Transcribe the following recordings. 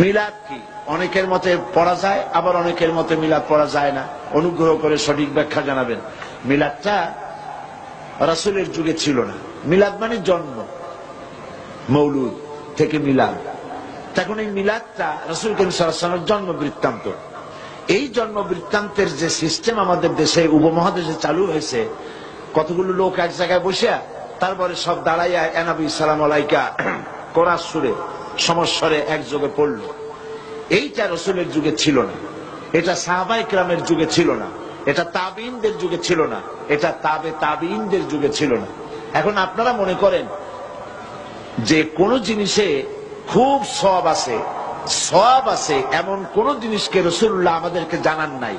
মিলাদ কি? অনেকের মতে পড়া যায়, আবার অনেকের মতে মিলাদ পড়া যায় না। অনুগ্রহ করে সঠিক ব্যাখ্যা জানাবেন। মিলাদটা রাসূলের যুগে ছিল না। মিলাদ মানে জন্ম, মৌলুদ থেকে মিলাদ। তখন এই মিলাদটা রাসূল করিম সাল্লাল্লাহু আলাইহি ওয়াসাল্লামের জন্ম বৃত্তান্ত। এই জন্ম বৃত্তান্তের যে সিস্টেম আমাদের দেশে উপমহাদেশে চালু হয়েছে, কতগুলো লোক এক জায়গায় বসে তারপরে সব দাঁড়াইয়া নবী সালাম আলাইকা কোরআন সুরে সমস্বরে একযোগে পড়ল। এইটা রাসূলের যুগে ছিল না, এটা সাহাবায়ে কেরামের যুগে ছিল না, এটা তাবিঈনদের যুগে ছিল না, এটা তাবিঈনদের যুগে ছিল না। এখন আপনারা মনে করেন যে কোন জিনিসে খুব সওয়াব আছে এমন কোন জিনিসকে রাসূলুল্লাহ আমাদেরকে জানান নাই,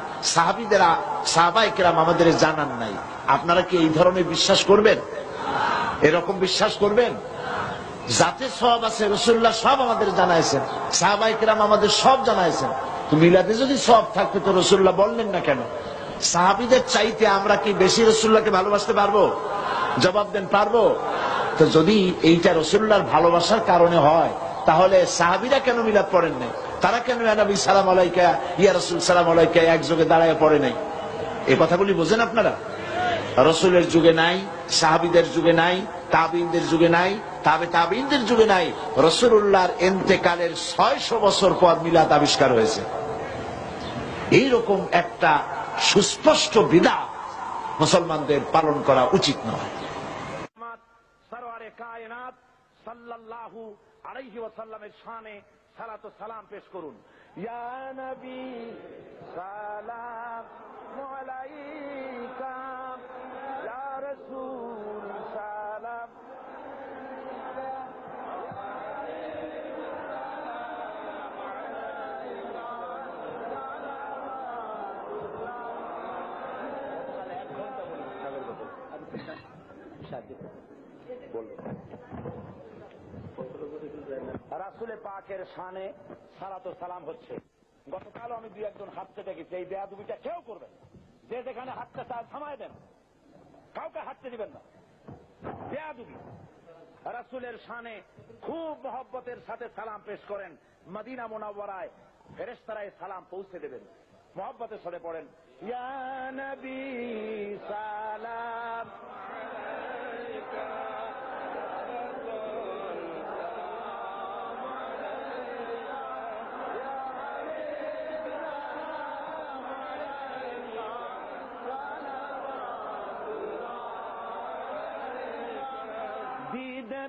সাহাবায়ে কেরাম আমাদের জানান নাই। আপনারা কি এই ধরনের বিশ্বাস করবেন? এরকম বিশ্বাস করবেন? যাতে সওয়াব আছে রাসূলুল্লাহ সব আমাদের জানাইছেন, সাহাবায়ে কেরাম আমাদের সব জানাইছেন। তো মিলাদে যদি সওয়াব থাকতো তো রাসূলুল্লাহ বললেন না কেন? সাহাবীদের চাইতে আমরা কি বেশি রাসূলুল্লাহকে ভালোবাসতে পারবো? জবাব দেন, পারবো? তো যদি এইটা রাসূলুল্লাহর ভালোবাসার কারণে হয়, তাহলে সাহাবীরা কেন মিলাদ পড়েন নাই? তারা কেন ইয়া নবী সালাম আলাইকা, ইয়া রাসূল সালাম আলাইকা একযোগে দাঁড়ায় পড়ে নাই? এই কথাগুলি বোঝেন আপনারা? রাসূলের যুগে নাই, সাহাবীদের যুগে নাই, তাবিঈনদের যুগে নাই, তাবিঈনদের যুগে নাই। রাসূলুল্লাহর ইন্তেকালের 600 বছর পর মিলাদ আবিষ্কার হয়েছে। এইরকম একটা সুস্পষ্ট বিদআত মুসলমানদের পালন করা উচিত নয়। সরওয়ারে কায়নাত সাল্লাল্লাহু আলাইহি ওয়াসাল্লামের শানে সালাত ও সালাম পেশ করুন। ইয়া নবী সালাম আলাইকা, ইয়া রাসূল সালাম। রাসূলে পাকের শানে সালাত ও সালাম হচ্ছে। গতকালও আমি দুই একজন হাঁটতে দেখেছি, এই বেয়াদবিটা কেউ করবেন, যে যেখানে হাঁটতে চায় থামায় দেন, কাউকে হাঁটতে দিবেন না। বেয়াদবি। রাসূলের শানে খুব মহব্বতের সাথে সালাম পেশ করেন। মদিনা মুনাওয়ারায় ফেরেশতারা সালাম পৌঁছে দেবেন, মহব্বতের সাথে পড়েন, ইয়া নবী সালাম আলাইকা।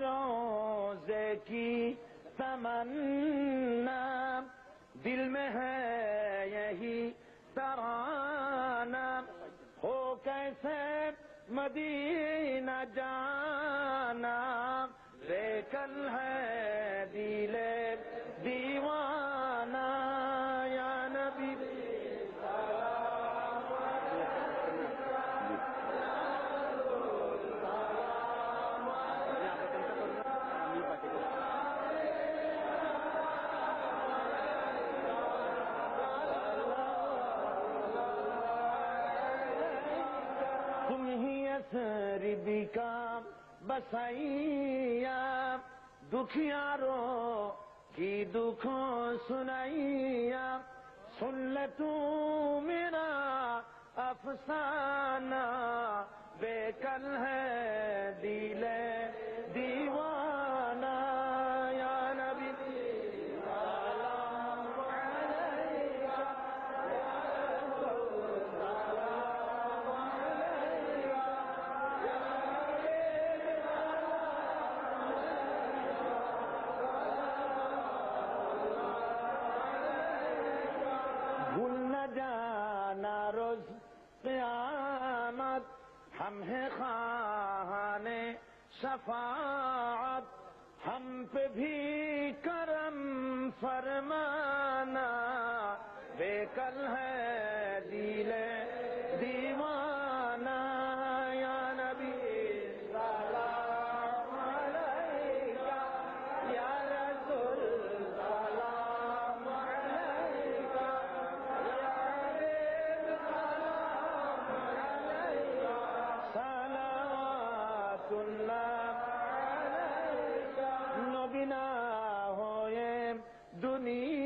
रोज़े की तमन्ना दिल में है यही तराना, हो कैसे मदीना जाना, बेकल है दिले दीवाना, या नबी का बसैया, दुखियारों की दुख सुनैया, सुन ले तू मेरा अफसाना, बेकल है दिले दीवाना, या नबी रोज क़यामत, हम है ख़्वाहाने शफ़ाअत, हम पे भी करम फरमाना, बेकल है दिले दीवाना, या नबी सलाम अलैका, या रसूल सलाम अलैका, नबी ना होए दुनिया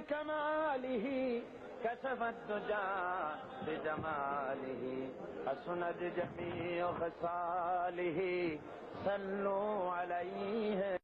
بكماله كشف الدجى بجماله حسنت جميع خصاله صلوا عليه